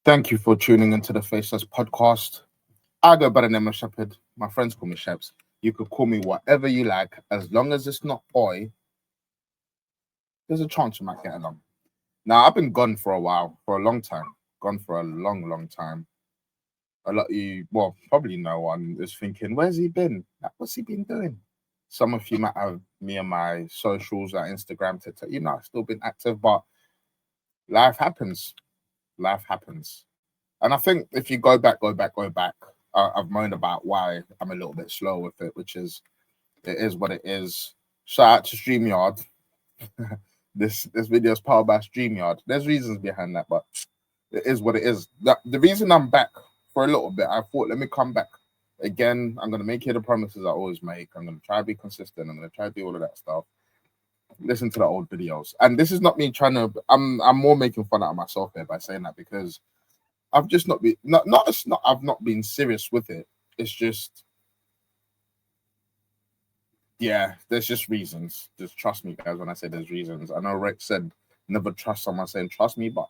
Thank you for tuning into the Faceless podcast. I go by the name of Shepherd. My friends call me Sheps. You could call me whatever you like, as long as it's not boy. There's a chance you might get along. Now, I've been gone for a while, for a long time. Gone for a long, long time. A lot of you, well, probably no one is thinking, where's he been? Like, what's he been doing? Some of you might have me on my socials, like Instagram, TikTok. I've still been active, but life happens. Life happens. And I think if you go back, I've moaned about why I'm a little bit slow with it, which is it is what it is. Shout out to StreamYard. This video is powered by StreamYard. There's reasons behind that, but it is what it is. The reason I'm back for a little bit, I thought, let me come back again. I'm gonna make here the promises I always make. I'm gonna try to be consistent. I'm gonna try to do all of that stuff. Listen to the old videos, and this is not me trying to. I'm more making fun out of myself here by saying that because I've just not been I've not been serious with it. It's just there's just reasons. Just trust me, guys, when I say there's reasons. I know Rex said never trust someone saying trust me, but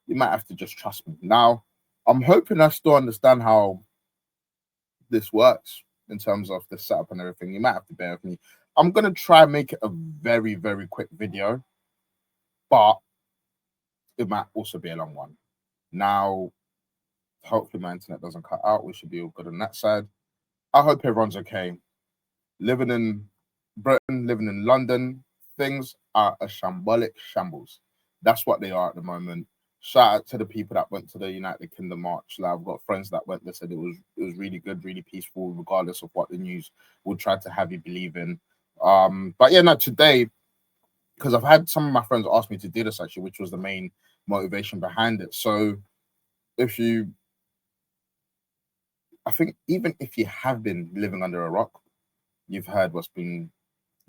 you might have to just trust me. Now, I'm hoping I still understand how this works in terms of the setup and everything. You might have to bear with me. I'm gonna try and make it a very, very quick video, but it might also be a long one. Now, hopefully my internet doesn't cut out. We should be all good on that side. I hope everyone's okay. Living in Britain, living in London, things are a shambolic shambles. That's what they are at the moment. Shout out to the people that went to the United Kingdom march. Like, I've got friends that went. They said it was really good, really peaceful, regardless of what the news would try to have you believe in. But yeah, no, today, because I've had some of my friends ask me to do this actually, which was the main motivation behind it. So if you, I think even if you have been living under a rock, you've heard what's been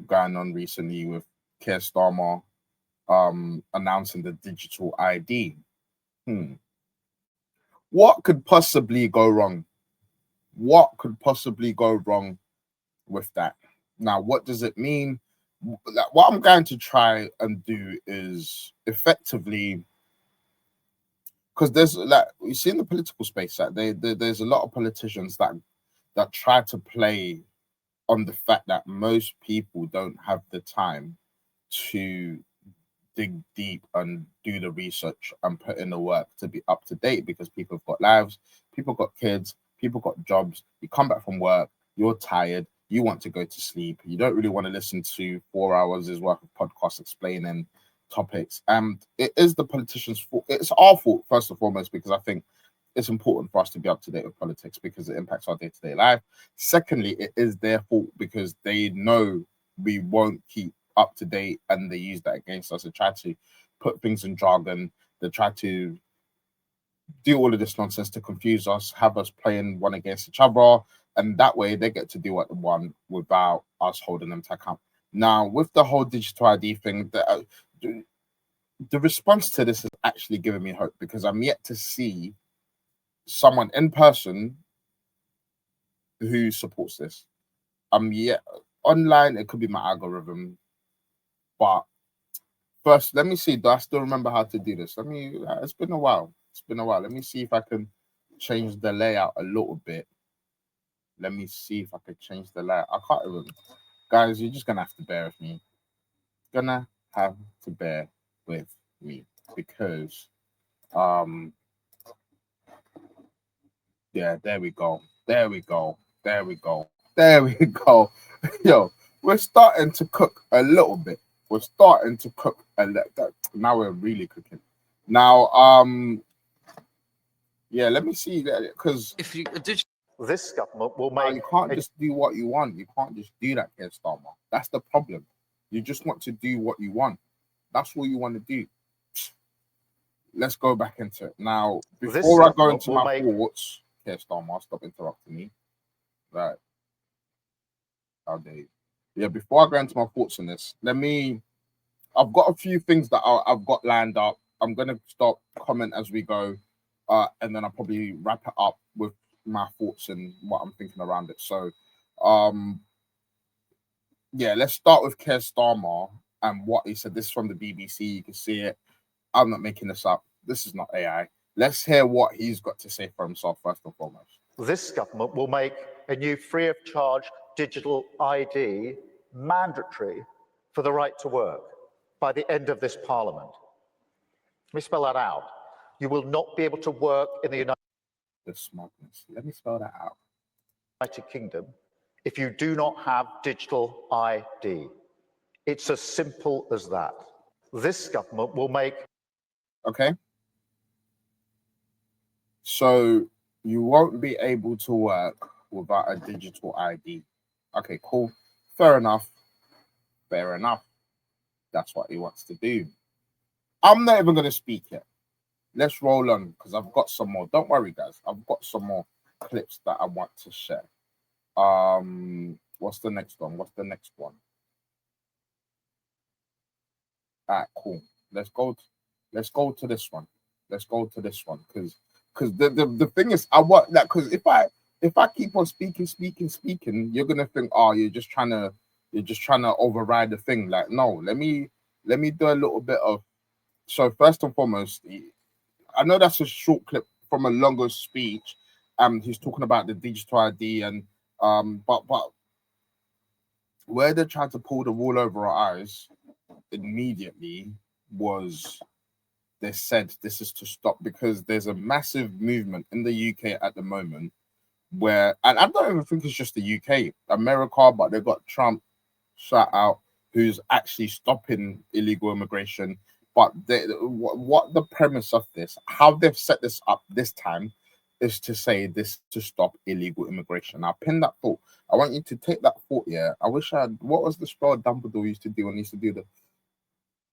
going on recently with Keir Starmer announcing the digital ID. What could possibly go wrong? What could possibly go wrong with that? Now, what does it mean? What I'm going to try and do is effectively, because there's like you see in the political space that there's a lot of politicians that try to play on the fact that most people don't have the time to dig deep and do the research and put in the work to be up to date because people have got lives, people got kids, people got jobs. You come back from work, you're tired, you want to go to sleep. You don't really want to listen to 4 hours worth of podcasts explaining topics. And it is the politicians' fault. It's our fault, first and foremost, because I think it's important for us to be up to date with politics because it impacts our day-to-day life. Secondly, it is their fault because they know we won't keep up to date and they use that against us. They try to put things in jargon. They try to do all of this nonsense to confuse us, have us playing one against each other, and that way they get to do what they want without us holding them to account. Now, with the whole digital ID thing, the response to this has actually given me hope because I'm yet to see someone in person who supports this. Yet online, it could be my algorithm, but first, let me see. Do I still remember how to do this? It's been a while. It's been a while. Let me see if I can change the layout a little bit. Let me see if I can change the layout. I can't even. Guys, you're just gonna have to bear with me. Gonna have to bear with me because yeah, there we go. There we go. There we go. There we go. Yo, we're starting to cook a little bit. We're starting to cook a little. Now we're really cooking. Now, yeah, let me see that because if you did this government will make you can't just do what you want. You can't just do that, Keir Starmer. That's the problem. You just want to do what you want. That's what you want to do. Let's go back into it. Now, before I go into my thoughts, Keir Starmer, stop interrupting me. Right. How dare you? Yeah, before I go into my thoughts on this, I've got a few things that I've got lined up. I'm going to stop, comment as we go, and then I'll probably wrap it up with my thoughts and what I'm thinking around it. So, yeah, let's start with Keir Starmer and what he said. This is from the BBC. You can see it. I'm not making this up. This is not AI. Let's hear what he's got to say for himself first and foremost. This government will make a new free of charge digital ID mandatory for the right to work by the end of this Parliament. Let me spell that out. You will not be able to work in the The smugness. Let me spell that out. United Kingdom if you do not have digital ID. It's as simple as that. This government will make... Okay. So you won't be able to work without a digital ID. Okay, cool. Fair enough. Fair enough. That's what he wants to do. I'm not even going to speak yet. Let's roll on because I've got some more. Don't worry, guys. I've got some more clips that I want to share. What's the next one? What's the next one? All right, cool. Let's go to this one. Let's go to this one because the thing is, I want that because if I keep on speaking, you're gonna think, oh, you're just trying to override the thing. Like, no, let me do a little bit of. So first and foremost, I know that's a short clip from a longer speech. He's talking about the digital ID and but where they're trying to pull the wool over our eyes immediately was they said this is to stop because there's a massive movement in the UK at the moment where, and I don't even think it's just the UK, America, but they've got Trump, shout out, who's actually stopping illegal immigration. But what the premise of this, how they've set this up this time, is to say this to stop illegal immigration. Now, pin that thought. I want you to take that thought. Yeah, I wish I had. What was the spell Dumbledore used to do when he used to do the,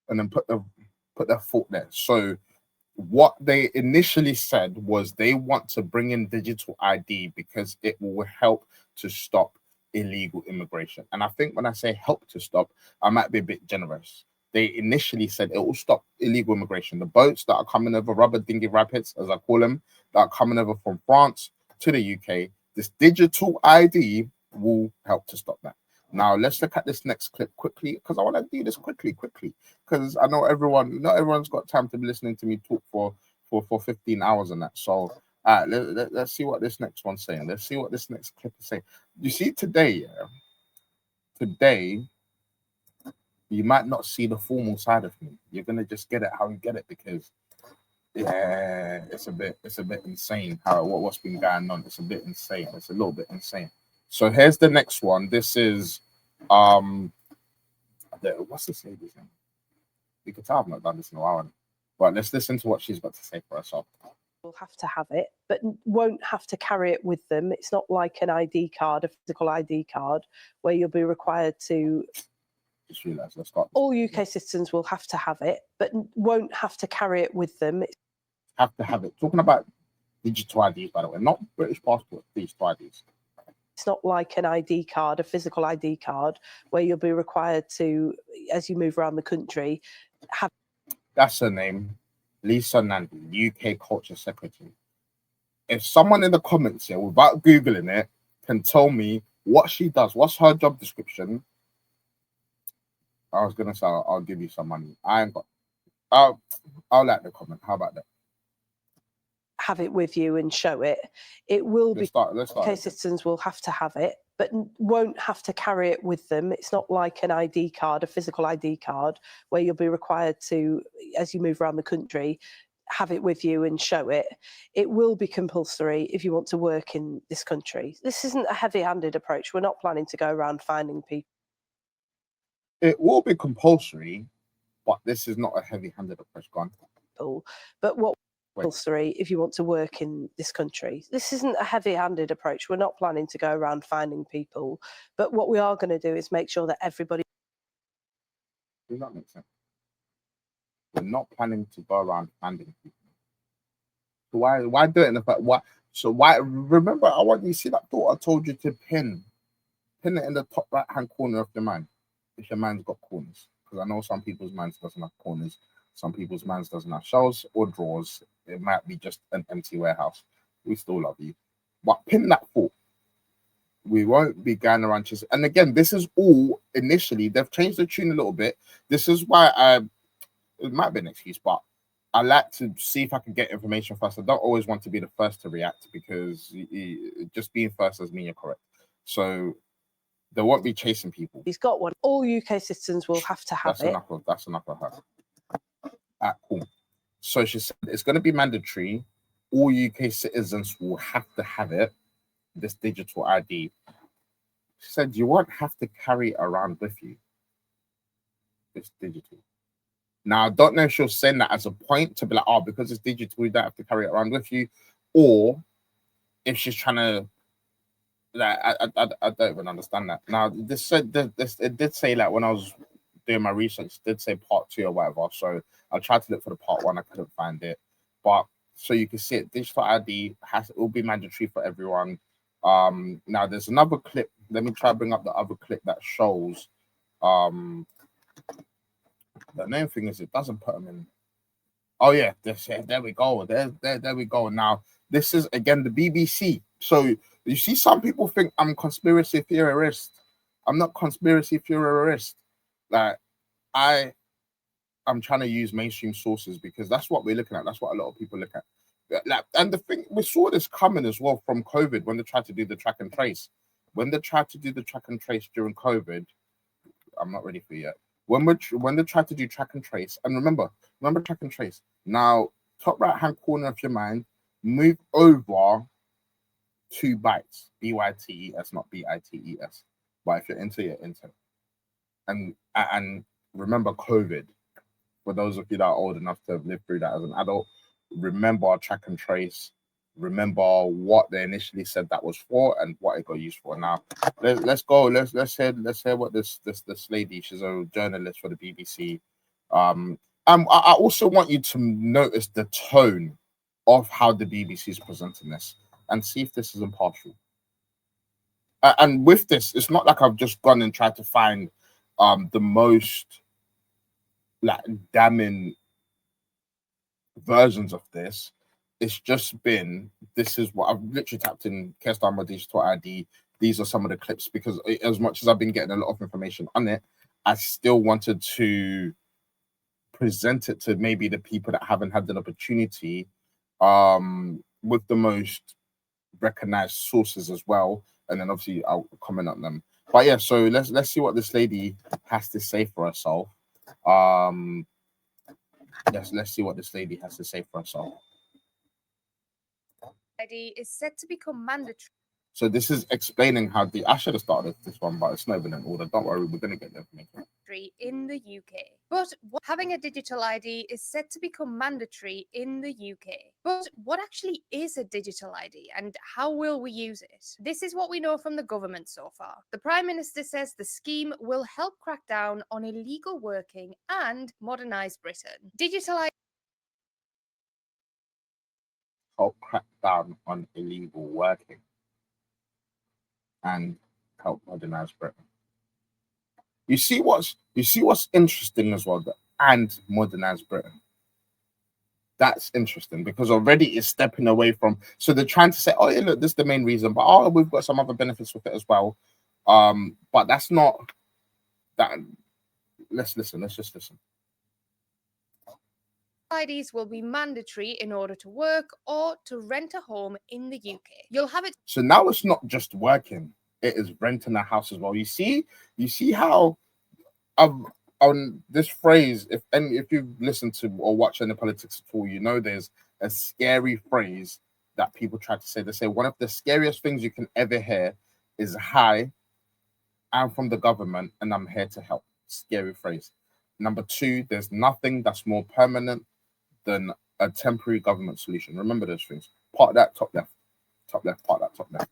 and then put that thought there. So, what they initially said was they want to bring in digital ID because it will help to stop illegal immigration. And I think when I say help to stop, I might be a bit generous. They initially said it will stop illegal immigration. The boats that are coming over, rubber dinghy rapids, as I call them, that are coming over from France to the UK, this digital ID will help to stop that. Now, let's look at this next clip quickly, because I want to do this quickly, because I know not everyone's got time to be listening to me talk for 15 hours and that. So, let's see what this next one's saying. Let's see what this next clip is saying. You see, today, you might not see the formal side of me. You're gonna just get it how you get it because, yeah, it's a bit insane what's been going on. It's a bit insane. It's a little bit insane. So here's the next one. This is what's this lady's name? You can tell I've not done this in a while, but let's listen to what she's got to say for herself. Will have to have it, but won't have to carry it with them. It's not like an ID card, a physical ID card, where you'll be required to. Just realised, let's start. All UK citizens will have to have it, but won't have to carry it with them. Have to have it. Talking about digital IDs, by the way, not British passports, digital IDs. It's not like an ID card, a physical ID card, where you'll be required to, as you move around the country, have. That's her name, Lisa Nandy, UK Culture Secretary. If someone in the comments here, without Googling it, can tell me what she does, what's her job description, I was gonna say I'll give you some money. I ain't got. I'll like the comment. How about that? Have it with you and show it. It will Let's be. start. UK citizens will have to have it, but won't have to carry it with them. It's not like an ID card, a physical ID card, where you'll be required to, as you move around the country, have it with you and show it. It will be compulsory if you want to work in this country. This isn't a heavy-handed approach. We're not planning to go around finding people. It will be compulsory, but this is not a heavy-handed approach. Go on. But what compulsory if you want to work in this country? This isn't a heavy-handed approach. We're not planning to go around finding people. But what we are going to do is make sure that everybody. Does that make sense? We're not planning to go around finding people. So why do it in the fact what? So why? Remember, I want you to see that thought I told you to pin it in the top right-hand corner of your mind. If your mind's got corners, because I know some people's minds doesn't have corners, some people's minds doesn't have shelves or drawers. It might be just an empty warehouse. We still love you, but pin that thought. We won't be going around chasing. And again, this is all initially. They've changed the tune a little bit. This is why it might be an excuse, but I like to see if I can get information first. I don't always want to be the first to react because just being first doesn't mean you're correct. So they won't be chasing people. He's got one. All UK citizens will have to have it. That's enough of her. Cool. So she said it's going to be mandatory. All UK citizens will have to have it, this digital ID. She said you won't have to carry it around with you. It's digital. Now, I don't know if she'll send that as a point to be like, oh, because it's digital, you don't have to carry it around with you. Or if she's trying to, like, I don't even understand that. Now, it did say, like, when I was doing my research, it did say part 2 or whatever. So I tried to look for the part 1. I couldn't find it. But so you can see it, digital ID will be mandatory for everyone. Now, there's another clip. Let me try to bring up the other clip that shows the main thing is it doesn't put them in. Oh yeah, there we go. There we go. Now this is again the BBC. So you see, some people think I'm conspiracy theorist. I'm not conspiracy theorist. Like I'm trying to use mainstream sources because that's what we're looking at. That's what a lot of people look at. Like, and the thing, we saw this coming as well from COVID when they tried to do the track and trace. When they tried to do the track and trace during COVID, I'm not ready for it yet. When they try to do track and trace, and remember track and trace. Now, top right hand corner of your mind, move over 2 bytes, BYTES, not BITES. But if you're into, you're into. And remember COVID. For those of you that are old enough to have lived through that as an adult, remember track and trace. Remember what they initially said that was for and what it got used for. Now, let's go. Let's hear what this lady. She's a journalist for the BBC. I also want you to notice the tone of how the BBC is presenting this and see if this is impartial. And with this, it's not like I've just gone and tried to find the most like damning versions of this. It's just been, this is what I've literally tapped in Keir Starmer digital ID. These are some of the clips because as much as I've been getting a lot of information on it, I still wanted to present it to maybe the people that haven't had an opportunity with the most recognized sources as well. And then obviously I'll comment on them. But yeah, so let's see what this lady has to say for herself. Let's see what this lady has to say for herself. ID is set to become mandatory. So this is explaining how I should have started this one, but it's not even in order. Don't worry, we're going to get the information. In the UK. But having a digital ID is set to become mandatory in the UK. But what actually is a digital ID and how will we use it? This is what we know from the government so far. The Prime Minister says the scheme will help crack down on illegal working and modernise Britain. Digital ID help crack down on illegal working and help modernize Britain. You see what's interesting as well, and modernize Britain. That's interesting because already it's stepping away from. So they're trying to say, oh yeah, look, this is the main reason, but oh, we've got some other benefits with it as well. But that's not that. Let's listen. Let's just listen. IDs will be mandatory in order to work or to rent a home in the UK. You'll have it. So now it's not just working; it is renting a house as well. You see how on this phrase, if you've listened to or watched any politics at all, you know there's a scary phrase that people try to say. They say one of the scariest things you can ever hear is "Hi, I'm from the government and I'm here to help." Scary phrase. Number 2, there's nothing that's more permanent than a temporary government solution. Remember those things. Part that top left, part that top left.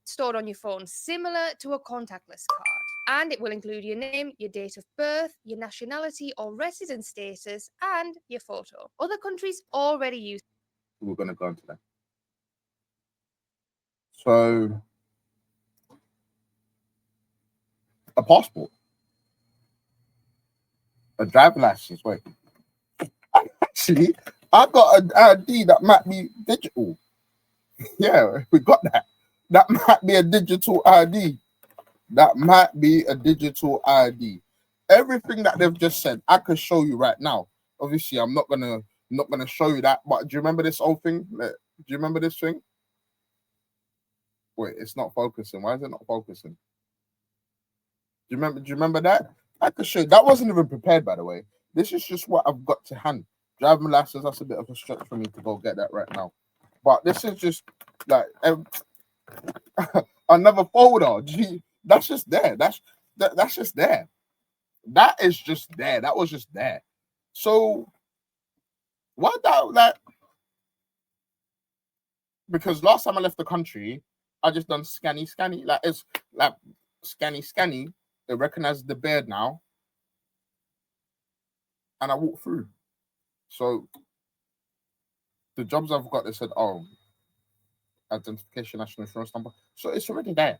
Stored on your phone, similar to a contactless card. And it will include your name, your date of birth, your nationality or residence status, and your photo. Other countries already use. We're going to go into that. So, a passport, a driver license. Wait, actually, I got an ID that might be digital. Yeah, we got that. That might be a digital ID. That might be a digital ID. Everything that they've just said, I could show you right now. Obviously, I'm not gonna show you that. But do you remember this old thing? Do you remember this thing? Wait, it's not focusing. Why is it not focusing? Do you remember that? I could show you. That wasn't even prepared, by the way. This is just what I've got to hand. Driving license, that's a bit of a stretch for me to go get that right now. But this is just like another folder. Gee, that's just there. That's just there. That is just there. That was just there. So what that like? Because last time I left the country, I just done scanny. Like it's like scanny. It recognizes the beard now, and I walk through. So the jobs I've got, they said, "Oh, identification, national insurance number." So it's already there.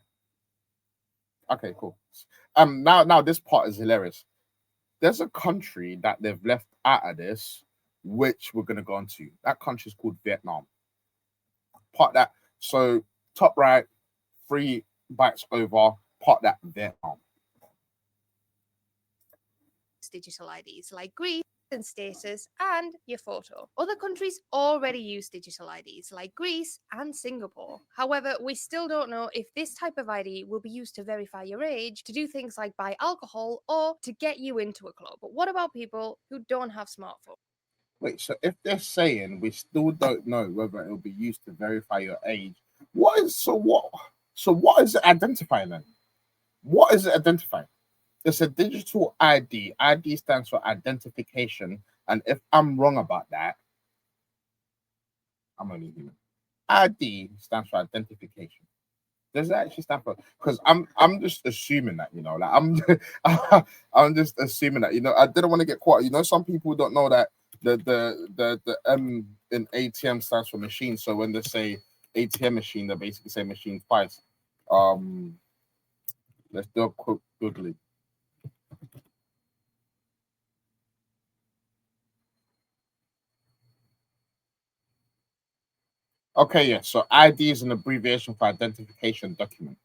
Okay, cool. Now this part is hilarious. There's a country that they've left out of this, which we're gonna go on to. That country is called Vietnam. Part that. So top right, 3 bytes over. Part that Vietnam. Digital IDs like Greece and status and your photo. Other countries already use digital IDs like Greece and Singapore. However, we still don't know if this type of ID will be used to verify your age, to do things like buy alcohol, or to get you into a club. But what about people who don't have smartphones? Wait, so if they're saying we still don't know whether it will be used to verify your age, what is it identifying then? What is it identifying? It's a digital ID. ID stands for identification. And if I'm wrong about that, I'm only human. ID stands for identification. Does it actually stand for? Because I'm just assuming that, like I'm just assuming that, I didn't want to get caught. Some people don't know that the M in ATM stands for machine. So when they say ATM machine, they basically say machine twice. Let's do a quick Googling. Okay, yeah. So ID is an abbreviation for identification document.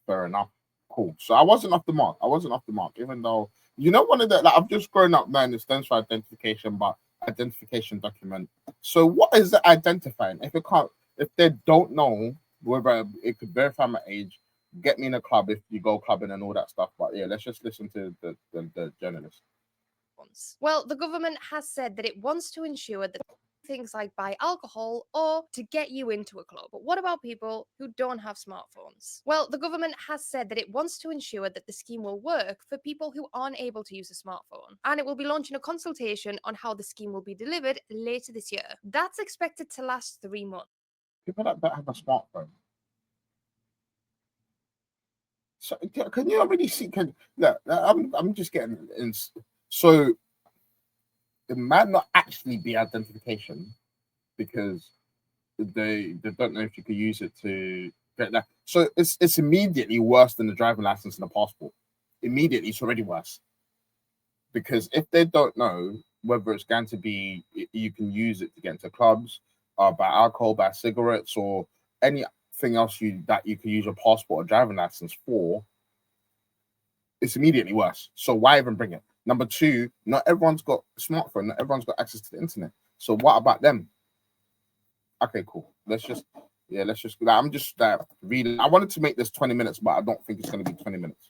Fair enough. Cool. So I wasn't off the mark. Even though one of the I've just grown up, man. It stands for identification, but identification document. So what is it identifying? If they don't know whether it could verify my age, get me in a club if you go clubbing and all that stuff. But yeah, let's just listen to the journalist. Well, the government has said that it wants to ensure that things like buy alcohol or to get you into a club. But what about people who don't have smartphones? Well, the government has said that it wants to ensure that the scheme will work for people who aren't able to use a smartphone. And it will be launching a consultation on how the scheme will be delivered later this year. That's expected to last 3 months. People that don't have a smartphone. So can you already see? I'm just getting in. So it might not actually be identification because they don't know if you could use it to get that. So it's immediately worse than the driving license and the passport. Immediately, it's already worse. Because if they don't know whether it's going to be, you can use it to get into clubs, buy alcohol, buy cigarettes, or anything else that you can use your passport or driving license for, it's immediately worse. So why even bring it? Number 2, not everyone's got a smartphone, not everyone's got access to the internet. So what about them? Okay, cool. I'm just reading. I wanted to make this 20 minutes, but I don't think it's going to be 20 minutes.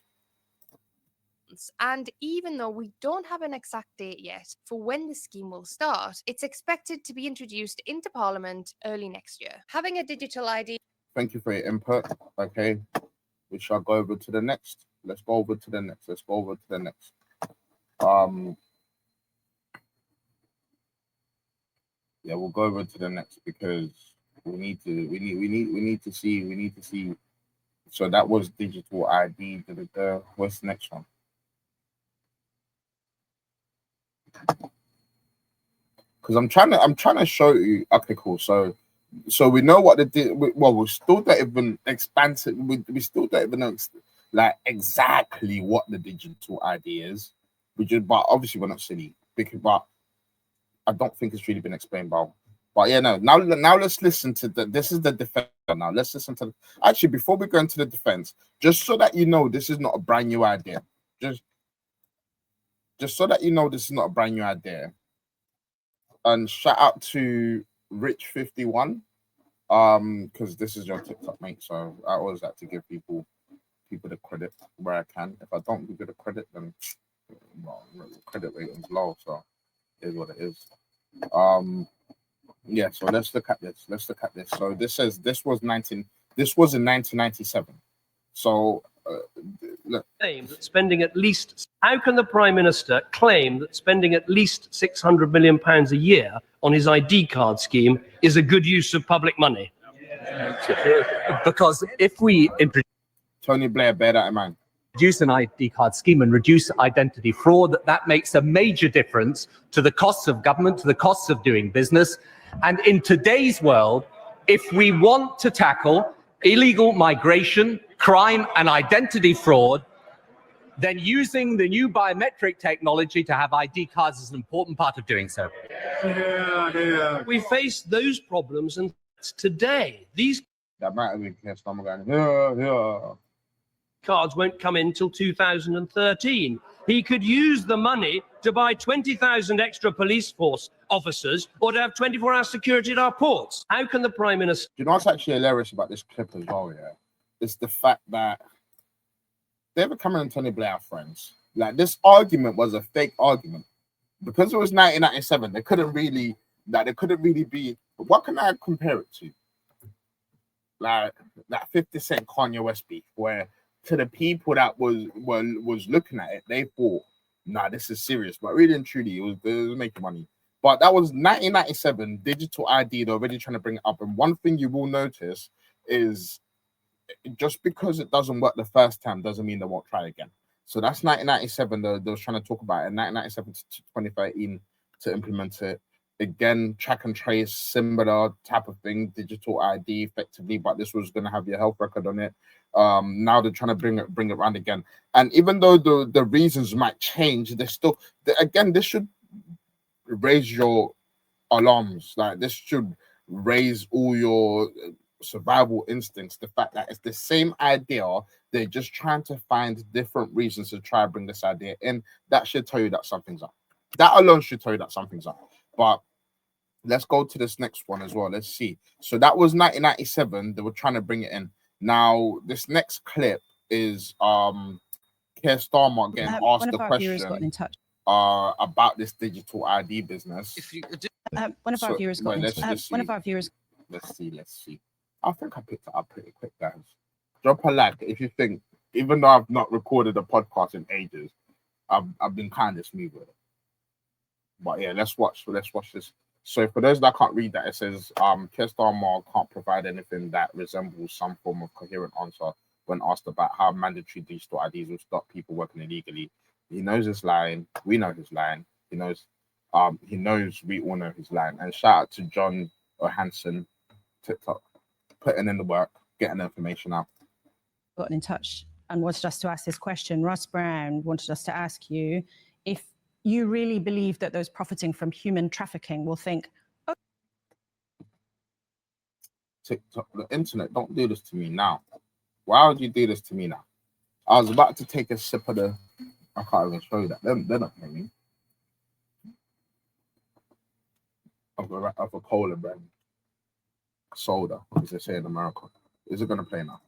And even though we don't have an exact date yet for when the scheme will start, it's expected to be introduced into Parliament early next year. Having a digital ID. Thank you for your input. Okay, we shall go over to the next. Let's go over to the next. Yeah, we'll go over to the next because we need to see. So that was digital ID. What's the next one? Because I'm trying to show you. Okay, cool. So we know what we still don't even expansive. We still don't even know exactly what the digital ID is. But obviously we're not silly but I don't think it's really been explained well. But yeah, no. Now let's listen to this is the defense. Now let's listen to. Actually, before we go into the defense, just so that you know, this is not a brand new idea. Just so that you know, this is not a brand new idea. And shout out to Rich51. Because this is your TikTok, mate. So I always like to give people the credit where I can. If I don't give you the credit, then well, credit rating's low, so it is what it is. Yeah, so let's look at this. So this says this was in 1997. So look. Claim that spending at least, how can the Prime Minister claim that spending at least £600 million a year on his ID card scheme is a good use of public money? Because if we Tony Blair, bear that in mind. introduce an ID card scheme and reduce identity fraud, that makes a major difference to the costs of government, to the costs of doing business. And in today's world, if we want to tackle illegal migration, crime, and identity fraud, then using the new biometric technology to have ID cards is an important part of doing so. We face those problems, and today these That might have been Keir Starmer going, yeah. cards won't come in till 2013. He could use the money to buy 20,000 extra police force officers or to have 24-hour security at our ports. How can the Prime Minister... Do you know what's actually hilarious about this clip as well, yeah? It's the fact that David Cameron and Tony Blair are friends. Like, this argument was a fake argument. Because it was 1997, they couldn't really be... What can I compare it to? Like that 50 Cent Kanye West beef, where to the people that was looking at it, they thought, nah, this is serious. But really and truly, it was making money. But that was 1997, digital ID, they're already trying to bring it up. And one thing you will notice is just because it doesn't work the first time doesn't mean they won't try again. So that's 1997, they was trying to talk about it. In 1997 to 2013 to implement it. Again, track and trace, similar type of thing, digital ID effectively, but this was going to have your health record on it. Now they're trying to bring it around again. And even though the reasons might change, they're still, again, this should raise your alarms. Like, this should raise all your survival instincts. The fact that it's the same idea, they're just trying to find different reasons to try and bring this idea in. That should tell you that something's up. That alone should tell you that something's up. But let's go to this next one as well. Let's see. So that was 1997. They were trying to bring it in. Now, this next clip is Keir Starmer getting asked a question about this digital ID business. If you one of our viewers got one of our viewers. Let's see. I think I picked it up pretty quick, guys. Drop a like if you think, even though I've not recorded a podcast in ages, I've been kind of smooth with it. But yeah, let's watch this. So for those that can't read that, it says Keir Starmer can't provide anything that resembles some form of coherent answer when asked about how mandatory digital IDs will stop people working illegally. He knows his line. We know his line. He knows we all know his line. And shout out to John O'Hanson, TikTok, putting in the work, getting the information out. Gotten in touch and wanted us to ask this question. Ross Brown wanted us to ask you if you really believe that those profiting from human trafficking will think, oh, TikTok, the internet, don't do this to me now. Why would you do this to me now? I was about to take a sip of the, I can't even show you that. They're not paying me. Of a cola brand. Soda, as they say in America. Is it going to play now?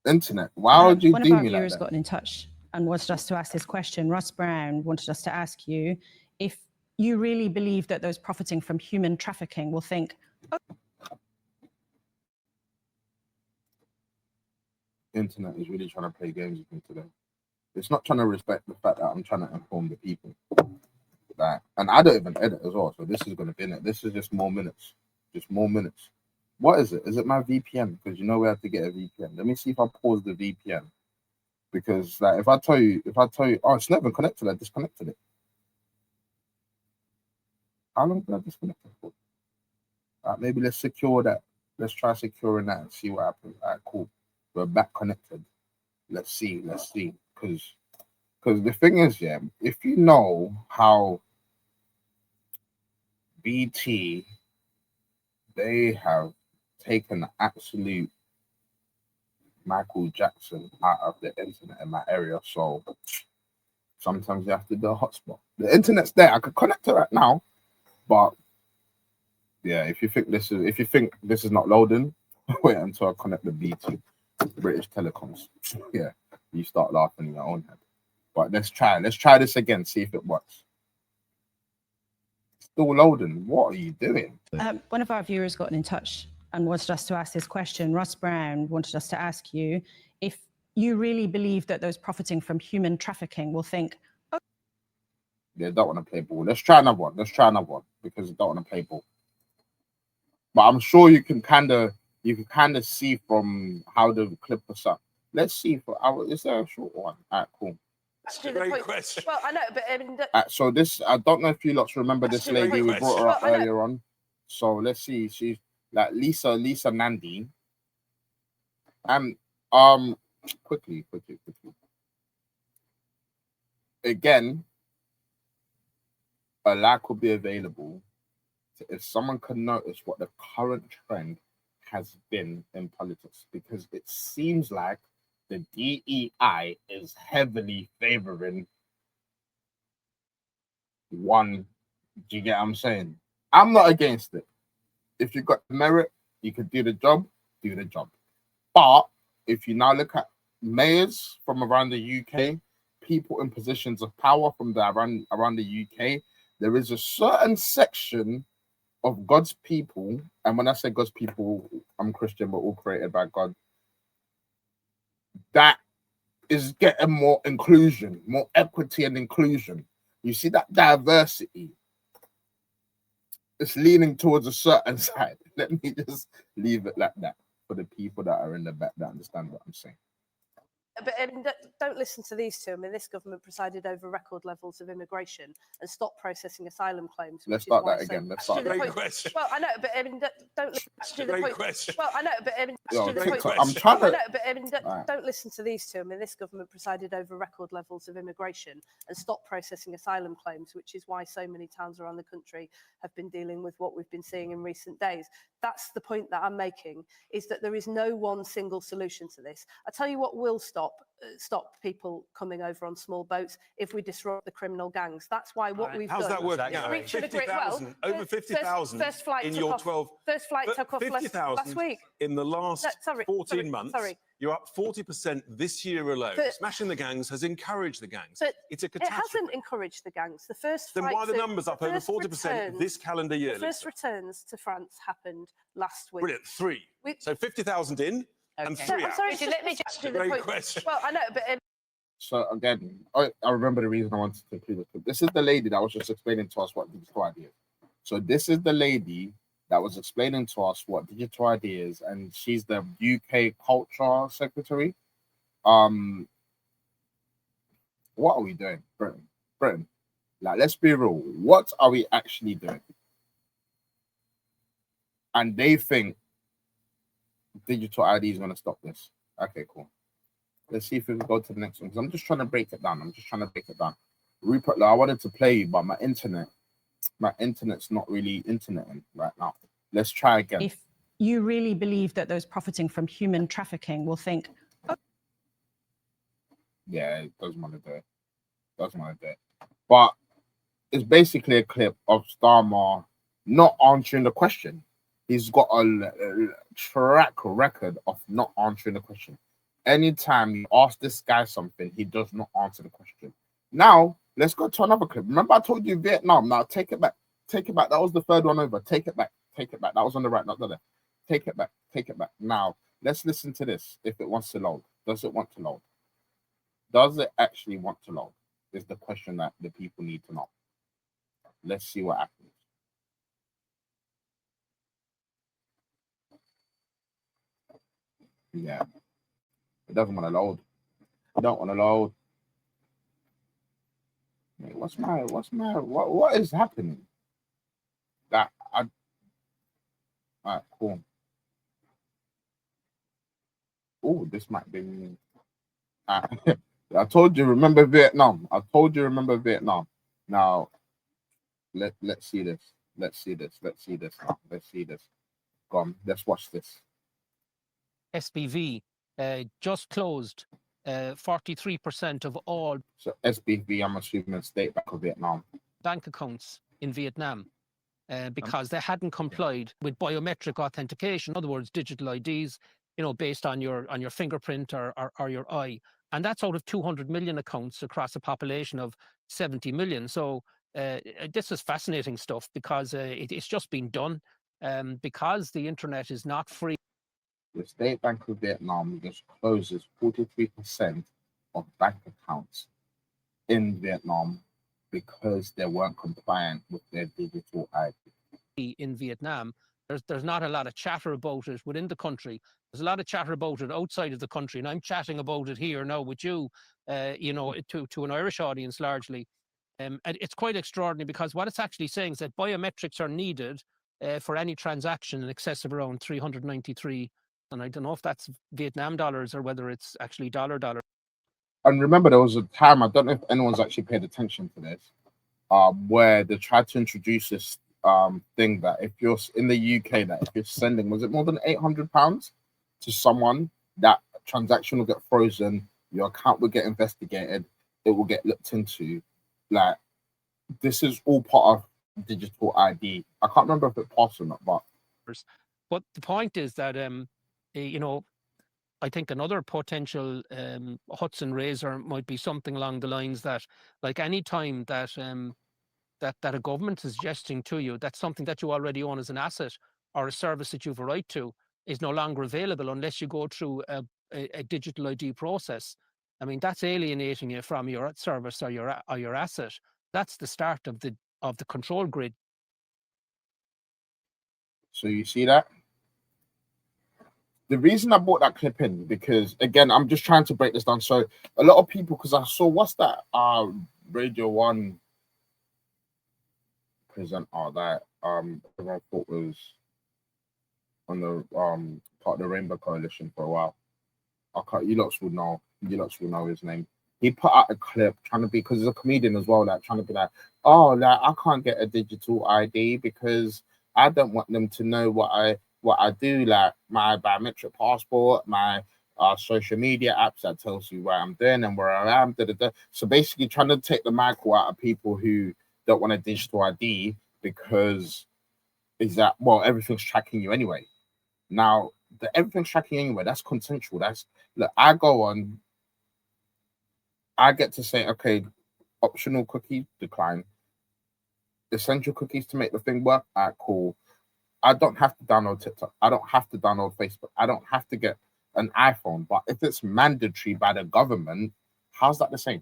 Internet, why would you do me like that? One of our viewers got in touch and wanted us to ask this question. Ross Brown wanted us to ask you if you really believe that those profiting from human trafficking will think, oh. Internet is really trying to play games with me today. It's not trying to respect the fact that I'm trying to inform the people. That, and I don't even edit as well, so this is going to be in it. This is just more minutes. Just more minutes. What is it? Is it my VPN? Because you know we have to get a VPN. Let me see if I pause the VPN. Because like if I tell you, oh, it's not even connected, I disconnected it. How long did I disconnect it for? Maybe let's secure that. Let's try securing that and see what happens. All right, cool. We're back connected. Let's see. Because the thing is, yeah, if you know how BT, they have taken the absolute Michael Jackson out of the internet in my area. So Sometimes you have to do a hotspot. The internet's there. I could connect to it now, but yeah, if you think this is not loading, wait until I connect the BT, British Telecoms. Yeah, you start laughing in your own head. But let's try this again, see if it works. Still loading. What are you doing? One of our viewers got in touch and wanted us to ask this question. Ross Brown wanted us to ask you if you really believe that those profiting from human trafficking will think, oh, They don't want to play ball. Let's try another one. Because they don't want to play ball. But I'm sure you can kind of see from how the clip was up. Let's see is there a short one? All right, cool. Great question. Well, I know, but I mean, so this, I don't know if you lot remember this lady. We brought her up earlier on. So let's see. She's like Lisa Nandi. And quickly. Again, a like will be available if someone can notice what the current trend has been in politics, because it seems like the DEI is heavily favoring one. Do you get what I'm saying? I'm not against it. If you've got merit, you could do the job, But if you now look at mayors from around the UK, people in positions of power from around the UK, there is a certain section of God's people, and when I say God's people, I'm Christian, but all created by God, that is getting more inclusion, more equity and inclusion. You see that diversity? It's leaning towards a certain side. Let me just leave it like that for the people that are in the back that understand what I'm saying. But I mean, don't listen to these two. I mean, this government presided over record levels of immigration and stopped processing asylum claims. Let's start that again. Let's start that again. Well, I know, but I mean, don't listen to the point. Question. Well, I know, but I mean, I'm trying to. I know, but I mean, don't listen to these two. I mean, this government presided over record levels of immigration and stopped processing asylum claims, which is why so many towns around the country have been dealing with what we've been seeing in recent days. That's the point that I'm making, is that there is no one single solution to this. I tell you what will stop people coming over on small boats if we disrupt the criminal gangs. That's why what we've done. How's that working out? 50,000, over 50,000 in your 12. First flight took off last week. In the last 14 months. You're up 40% this year alone. Smashing the gangs has encouraged the gangs. It's a catastrophe. It hasn't encouraged the gangs. The first then why are the numbers up over 40% this calendar year? The first returns to France happened last week. Brilliant. 3. So 50,000 in and 3 out. I'm sorry, let me just do the point. Question. Well, I know, but so again, I remember the reason I wanted to include this. This is the lady that was just explaining to us what digital ID is. So this is the lady that was explaining to us what digital ID is, and she's the UK Culture Secretary. What are we doing, Britain? Like, let's be real. What are we actually doing? And they think digital ID is going to stop this. Okay, cool. Let's see if we can go to the next one, because I'm just trying to break it down. Rupert, I wanted to play you, but my internet's not really interneting right now. Let's try again. If you really believe that those profiting from human trafficking will think, oh, yeah, it doesn't want to do it. But it's basically a clip of Starmer not answering the question. He's got a track record of not answering the question. Anytime you ask this guy something, he does not answer the question. Now, let's go to another clip. Remember I told you Vietnam. Now, take it back. That was the third one over. Take it back. That was on the right, not the left. Take it back. Now, let's listen to this. If it wants to load. Does it want to load? Does it actually want to load? Is the question that the people need to know. Let's see what happens. Yeah. It doesn't want to load. Don't want to load. Wait, what is happening? Alright, cool. Oh, this might be me. I told you, remember Vietnam. Now, let's see this. Let's see this. Go on, let's watch this. SPV just closed 43% of all So SBV, I'm assuming State Bank of Vietnam. bank accounts in Vietnam because they hadn't complied with biometric authentication, in other words, digital IDs, you know, based on your fingerprint or your eye. And that's out of 200 million accounts across a population of 70 million. So this is fascinating stuff because it's just been done because the internet is not free. The State Bank of Vietnam just closes 43% of bank accounts in Vietnam because they weren't compliant with their digital ID. In Vietnam, there's not a lot of chatter about it within the country. There's a lot of chatter about it outside of the country, and I'm chatting about it here now with you, you know, to an Irish audience largely. And it's quite extraordinary because what it's actually saying is that biometrics are needed for any transaction in excess of around 393, and I don't know if that's Vietnam dollars or whether it's actually dollar. And remember, there was a time, I don't know if anyone's actually paid attention to this, where they tried to introduce this thing that if you're in the UK, that if you're sending, was it more than £800 to someone, that transaction will get frozen, your account will get investigated, it will get looked into. Like, this is all part of digital ID. I can't remember if it passed or not, but the point is that you know, I think another potential Hudson razor might be something along the lines that, like, any time that that a government is suggesting to you that something that you already own as an asset or a service that you have a right to is no longer available unless you go through a digital ID process. I mean, that's alienating you from your service or your asset. That's the start of the control grid. So you see that? The reason I brought that clip in, because again, I'm just trying to break this down. So a lot of people, because I saw, what's that Radio 1 presenter that everyone thought was on the part of the Rainbow Coalition for a while. You lot will know his name. He put out a clip trying to be, because he's a comedian as well, like trying to be like, oh, like, I can't get a digital ID because I don't want them to know what I do, like my biometric passport, my social media apps that tells you where I'm doing and where I am. So basically trying to take the michael out of people who don't want a digital ID because is that, well, everything's tracking you anyway. Now, everything's tracking anyway, that's consensual. That's, look, I go on, I get to say, okay, optional cookie, decline. Essential cookies to make the thing work, cool. I don't have to download TikTok. I don't have to download Facebook. I don't have to get an iPhone. But if it's mandatory by the government, how's that the same?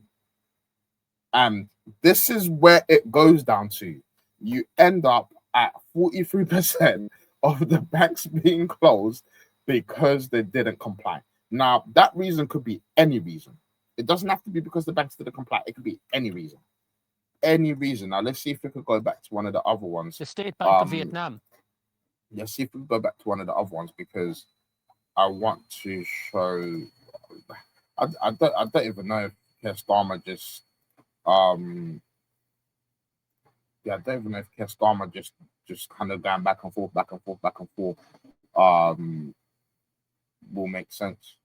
And this is where it goes down to. You end up at 43% of the banks being closed because they didn't comply. Now, that reason could be any reason. It doesn't have to be because the banks didn't comply. It could be any reason. Any reason. Now, let's see if we could go back to one of the other ones. The State Bank of Vietnam. Let's see if we can go back to one of the other ones, because I want to show. I don't even know if Keir Starmer just I don't even know if Keir Starmer just kind of going back and forth will make sense.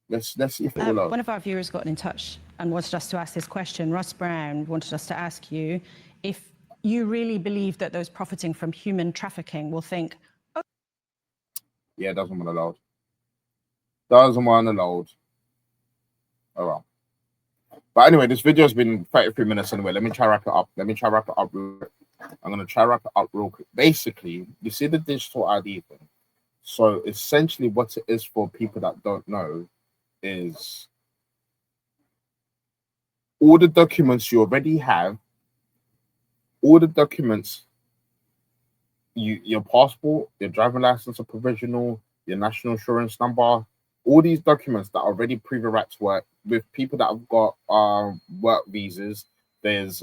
Let's see if it will. One of our viewers got in touch and wanted us to ask this question. Ross Brown wanted us to ask you if you really believe that those profiting from human trafficking will think, oh, yeah, doesn't want to load. Doesn't want to load. Oh well. But anyway, this video has been 33 minutes anyway. Let me try wrap it up. I'm gonna try wrap it up real quick. Basically, you see the digital ID thing. So essentially, what it is for people that don't know is all the documents you already have. All the documents, your passport, your driving license or provisional, your national insurance number, all these documents that are already prove a right to work. With people that have got work visas, there's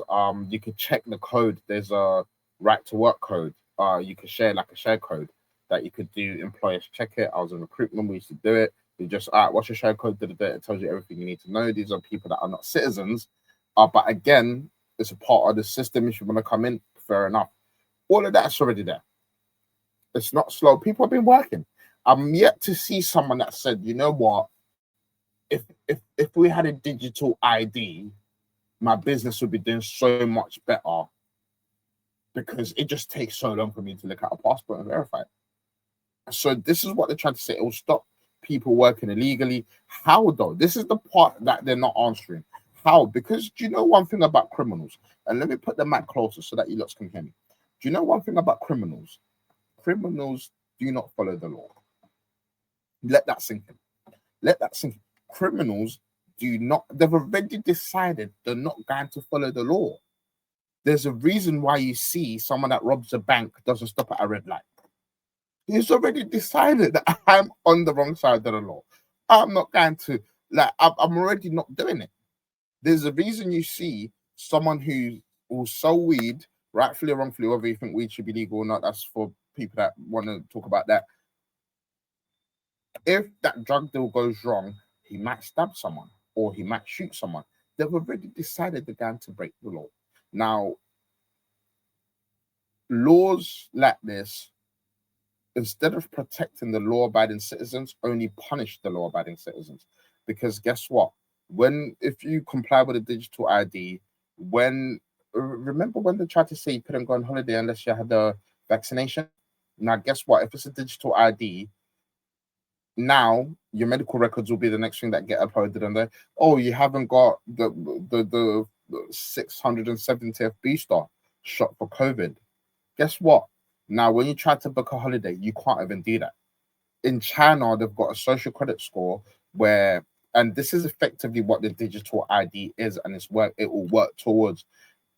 you can check the code. There's a right to work code. You can share like a share code that you could do. Employers check it. I was in recruitment, we used to do it. You just, all right, what's your share code? It tells you everything you need to know. These are people that are not citizens, but again, it's a part of the system. If you want to come in, fair enough. All of that's already there. It's not slow. People have been working. I'm yet to see someone that said, you know what? if we had a digital ID, my business would be doing so much better because it just takes so long for me to look at a passport and verify it. So this is what they're trying to say. It will stop people working illegally. How though? This is the part that they're not answering. How? Because do you know one thing about criminals? And let me put the mic closer so that you lot can hear me. Do you know one thing about criminals? Criminals do not follow the law. Let that sink in. Let that sink in. Criminals do not, they've already decided they're not going to follow the law. There's a reason why you see someone that robs a bank doesn't stop at a red light. He's already decided that I'm on the wrong side of the law. I'm not going to, like, I'm already not doing it. There's a reason you see someone who will sell weed, rightfully or wrongfully, whether you think weed should be legal or not, that's for people that want to talk about that. If that drug deal goes wrong, he might stab someone or he might shoot someone. They've already decided they're going to break the law. Now, laws like this, instead of protecting the law-abiding citizens, only punish the law-abiding citizens. Because guess what? If you comply with a digital ID, remember when they tried to say you couldn't go on holiday unless you had the vaccination? Now, guess what? If it's a digital ID, now your medical records will be the next thing that get uploaded on there. Oh, you haven't got the 670th booster shot for COVID. Guess what? Now, when you try to book a holiday, you can't even do that. In China, they've got a social credit score where, and this is effectively what the digital ID is, and it will work towards.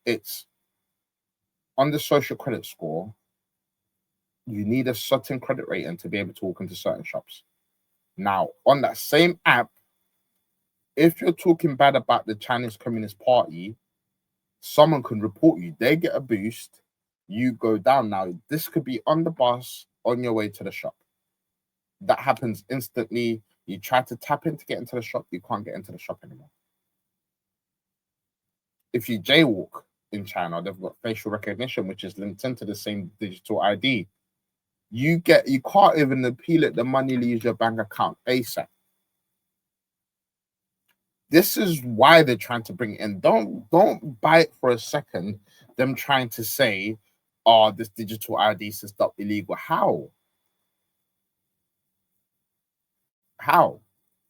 It's on the social credit score, you need a certain credit rating to be able to walk into certain shops. Now, on that same app, if you're talking bad about the Chinese Communist Party, someone can report you. They get a boost, you go down. Now, this could be on the bus, on your way to the shop. That happens instantly. You try to tap in to get into the shop, you can't get into the shop anymore. If you jaywalk in China, they've got facial recognition, which is linked into the same digital ID. You can't even appeal it, the money leaves your bank account ASAP. This is why they're trying to bring it in. Don't buy it for a second, them trying to say, oh, this digital ID to stop illegal. How?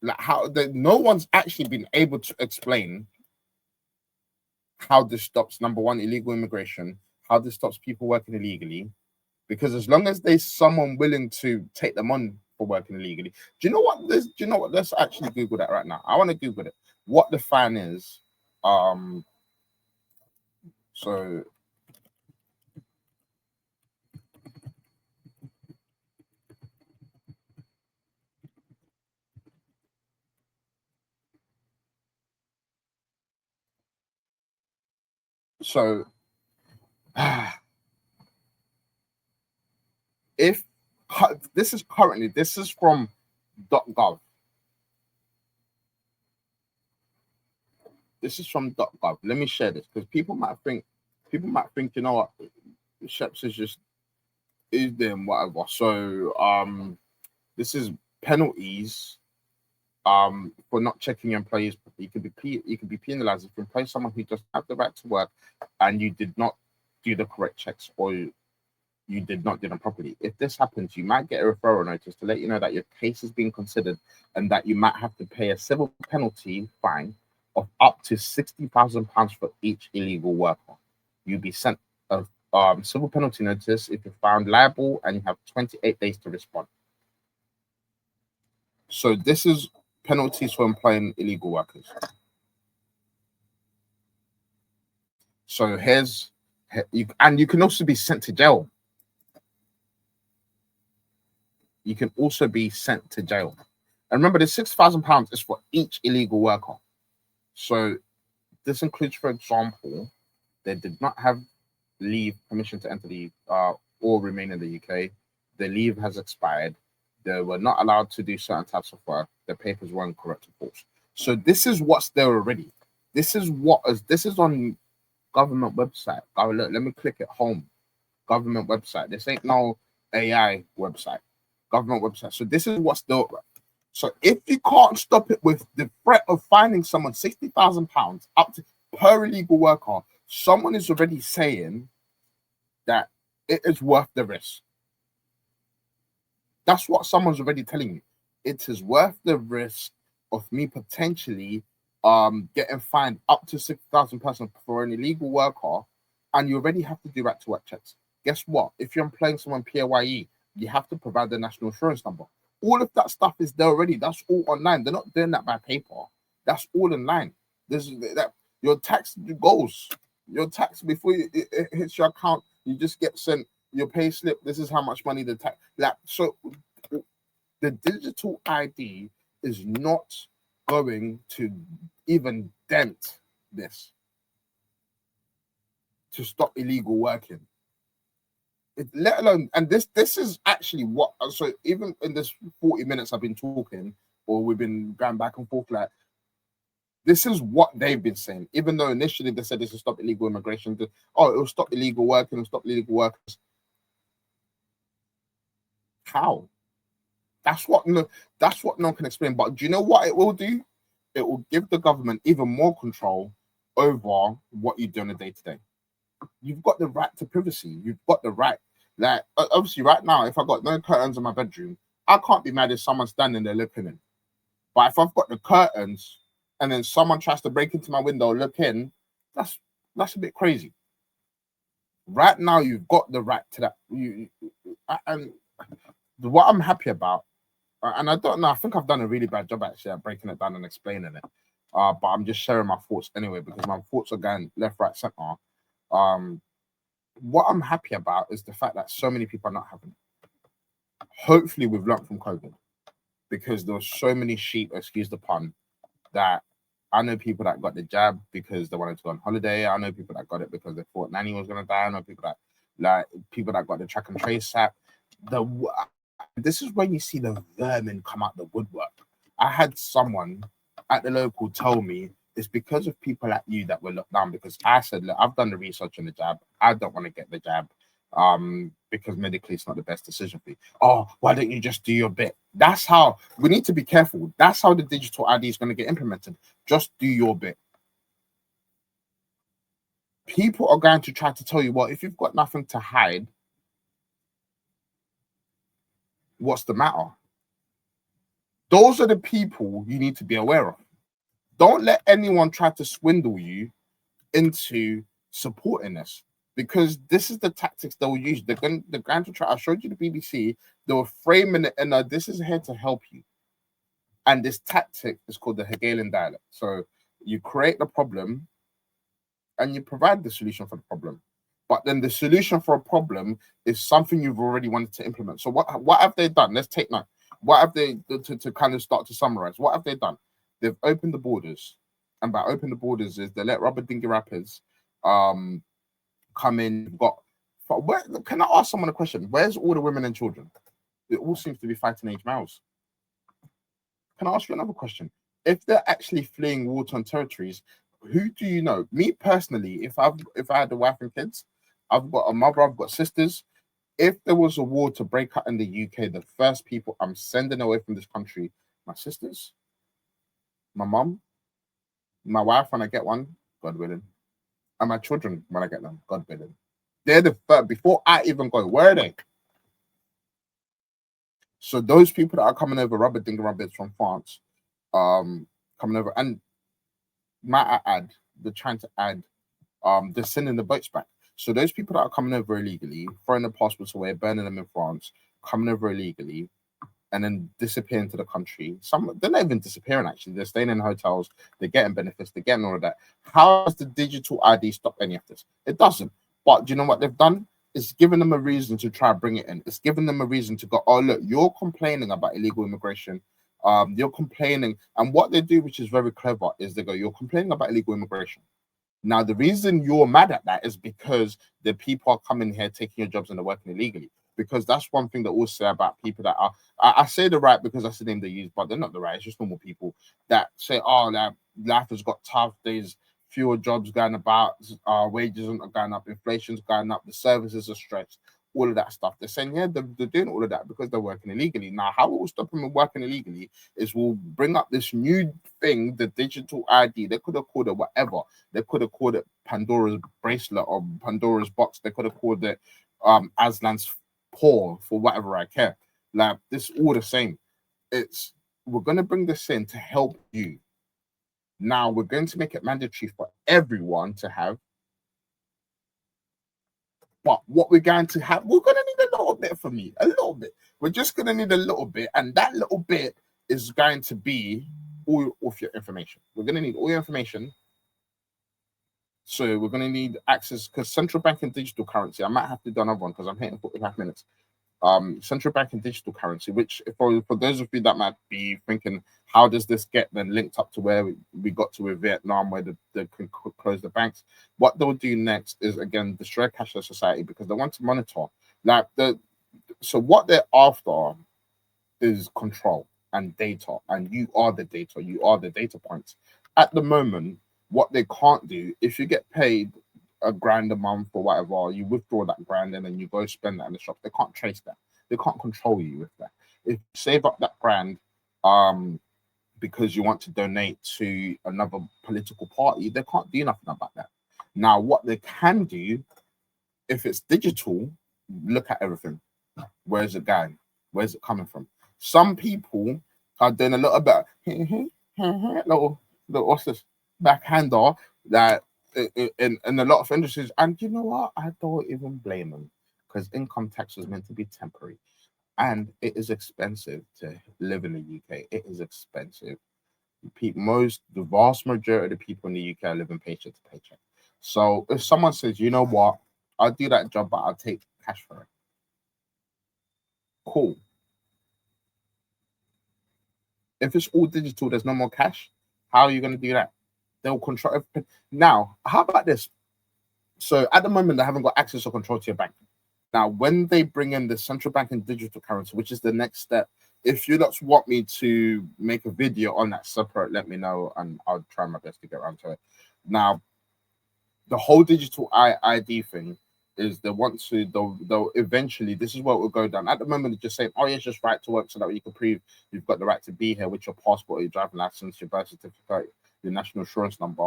Like no one's actually been able to explain how this stops, number one, illegal immigration, how this stops people working illegally. Because as long as there's someone willing to take them on for working illegally, do you know what? Let's actually Google that right now. I want to Google it. What the fine is. So if this is from .gov. This is from .gov. Let me share this because people might think, you know what, Sheps is doing whatever. So this is penalties for not checking your employees. You could be penalized if you employ someone who doesn't have the right to work and you did not do the correct checks or you did not do them properly. If this happens, you might get a referral notice to let you know that your case is being considered and that you might have to pay a civil penalty fine of up to £60,000 for each illegal worker. You'll be sent a civil penalty notice if you're found liable, and you have 28 days to respond. So this is penalties for employing illegal workers. So and you can also be sent to jail. You can also be sent to jail. And remember, the £6,000 is for each illegal worker. So this includes, for example, they did not have leave permission to enter the or remain in the UK. The leave has expired. They were not allowed to do certain types of work. Their papers weren't correct or false. So this is what's there already. This is on government website. Oh, look, let me click it. Home, government website. This ain't no AI website. Government website. So this is what's there. So if you can't stop it with the threat of finding someone £60,000 up to per illegal worker, someone is already saying that it is worth the risk. That's what someone's already telling you. It is worth the risk of me potentially getting fined up to £60,000 for an illegal worker, and you already have to do right to work checks. Guess what? If you're employing someone PAYE, you have to provide the national insurance number. All of that stuff is there already. That's all online. They're not doing that by paper. That's all online. Your tax goes. Your tax before it hits your account, you just get sent your pay slip. This is how much money the tax. So the digital ID is not going to even dent this to stop illegal working. Let alone, and this is actually what. So even in this 40 minutes I've been talking, or we've been going back and forth, like this is what they've been saying. Even though initially they said this will stop illegal immigration, it will stop illegal working, it'll stop illegal workers. How? That's what no one can explain. But do you know what it will do? It will give the government even more control over what you do on a day-to-day. You've got the right to privacy. You've got the right. Like, obviously, right now, if I've got no curtains in my bedroom, I can't be mad if someone's standing there looking in. But if I've got the curtains and then someone tries to break into my window, look in, that's a bit crazy. Right now, you've got the right to that. And what I'm happy about, and I don't know, I think I've done a really bad job actually at breaking it down and explaining it. But I'm just sharing my thoughts anyway, because my thoughts are going left, right, center. What I'm happy about is the fact that so many people are not having it. Hopefully we've learned from COVID, because there were so many sheep, excuse the pun, that I know people that got the jab because they wanted to go on holiday. I know people that got it because they thought nanny was going to die. I know people that got the track and trace app. This is when you see the vermin come out the woodwork. I had someone at the local tell me it's because of people like you that were locked down, because I said, look, I've done the research on the jab. I don't want to get the jab because medically it's not the best decision for you. Oh, why don't you just do your bit? That's how we need to be careful. That's how the digital ID is going to get implemented. Just do your bit. People are going to try to tell you, well, if you've got nothing to hide, what's the matter? Those are the people you need to be aware of. Don't let anyone try to swindle you into supporting this, because this is the tactics they will use. They're going to try. I showed you the BBC. They were framing it, and this is here to help you. And this tactic is called the Hegelian dialect. So you create the problem, and you provide the solution for the problem. But then the solution for a problem is something you've already wanted to implement. So what have they done? Let's take note. What have they to kind of start to summarize? What have they done? They've opened the borders, and by open the borders is they let rubber dinghy rappers come in. Can I ask someone a question? Where's all the women and children? It all seems to be fighting age males. Can I ask you another question? If they're actually fleeing war-torn territories, who do you know? Me personally, if I had a wife and kids, I've got a mother, I've got sisters. If there was a war to break out in the UK, the first people I'm sending away from this country, my sisters, my mum, my wife when I get one, God willing, and my children when I get them, God willing. They're the first, before I even go, where are they? So those people that are coming over, rubber dinghy rabbits from France, coming over, and they're trying to add, they're sending the boats back. So those people that are coming over illegally, throwing their passports away, burning them in France, coming over illegally, and then disappearing to the country. They're not even disappearing, actually. They're staying in hotels, they're getting benefits, they're getting all of that. How does the digital ID stop any of this? It doesn't. But do you know what they've done? It's given them a reason to try and bring it in. It's given them a reason to go, oh, look, you're complaining about illegal immigration. You're complaining. And what they do, which is very clever, is they go, you're complaining about illegal immigration. Now, the reason you're mad at that is because the people are coming here, taking your jobs, and they're working illegally. Because that's one thing that we'll say about people that are, I say the right because that's the name they use, but they're not the right. It's just normal people that say, oh, life has got tough. There's fewer jobs going about. Wages aren't going up. Inflation's going up. The services are stretched. all of that stuff. They're saying, yeah, they're doing all of that because they're working illegally. Now, how it will stop them from working illegally is we'll bring up this new thing, the digital ID. They could have called it whatever. They could have called it Pandora's bracelet or Pandora's box. They could have called it Aslan's paw, for whatever I care. Like, this all the same. We're going to bring this in to help you. Now, we're going to make it mandatory for everyone to have. But what we're going to have, we're going to need a little bit from you. A little bit. We're just going to need a little bit. And that little bit is going to be all of your information. We're going to need all your information. So we're going to need access, because central bank and digital currency, I might have to do another one because I'm hitting 45 minutes. Central bank and digital currency, which for those of you that might be thinking, how does this get then linked up to where we got to with Vietnam, where they can close the banks? What they'll do next is, again, destroy cashless society, because they want to monitor. Like, so what they're after is control and data, and you are the data, you are the data points. At the moment, what they can't do, if you get paid £1,000 a month or whatever, you withdraw that grand and then you go spend that in the shop, they can't trace that. They can't control you with that. If you save up that grand because you want to donate to another political party, they can't do nothing about that. Now, what they can do, if it's digital, look at everything. Where's it going? Where's it coming from? Some people are doing a little bit little what's this, backhander that in a lot of industries, and you know what, I don't even blame them, because income tax was meant to be temporary, and it is expensive to live in the UK. It is expensive. The vast majority of the people in the UK are living paycheck to paycheck. So if someone says, you know what, I'll do that job, but I'll take cash for it, cool. If it's all digital, there's no more cash, how are you going to do that? They'll control everything. Now, how about this? So at the moment, they haven't got access or control to your bank. Now, when they bring in the central bank and digital currency, which is the next step, if you lot want me to make a video on that separate, let me know, and I'll try my best to get around to it. Now, the whole digital ID thing is they'll eventually, this is what will go down. At the moment, they're just saying, oh, yeah, it's just right to work, so that you can prove you've got the right to be here with your passport, your driving license, your birth certificate, your national insurance number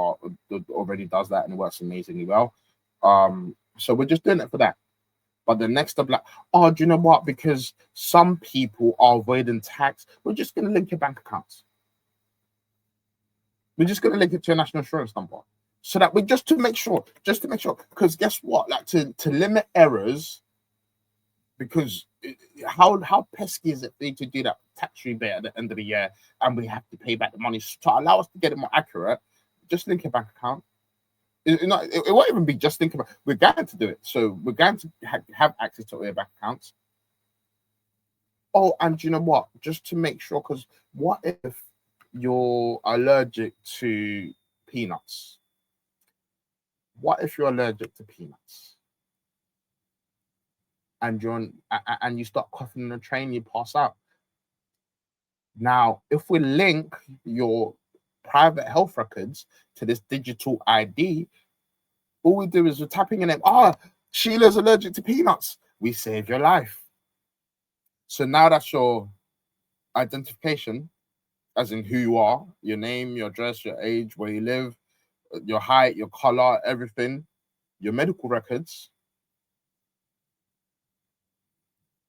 already does that, and it works amazingly well. So we're just doing it for that. But the next step, like, oh, do you know what? Because some people are avoiding tax, we're just going to link your bank accounts. We're just going to link it to your national insurance number, so that we just to make sure. Because guess what? Like, to limit errors, because how pesky is it for you to do that tax rebate at the end of the year, and we have to pay back the money to allow us to get it more accurate? Just link your bank account. It won't even be just thinking about. We're going to do it, so we're going to have access to all your bank accounts. Oh, and you know what? Just to make sure, because what if you're allergic to peanuts? What if you're allergic to peanuts? And you start coughing on the train, you pass out. Now, if we link your private health records to this digital ID, all we do is we're tapping your name. Oh, Sheila's allergic to peanuts. We save your life. So now that's your identification, as in who you are, your name, your address, your age, where you live, your height, your color, everything, your medical records,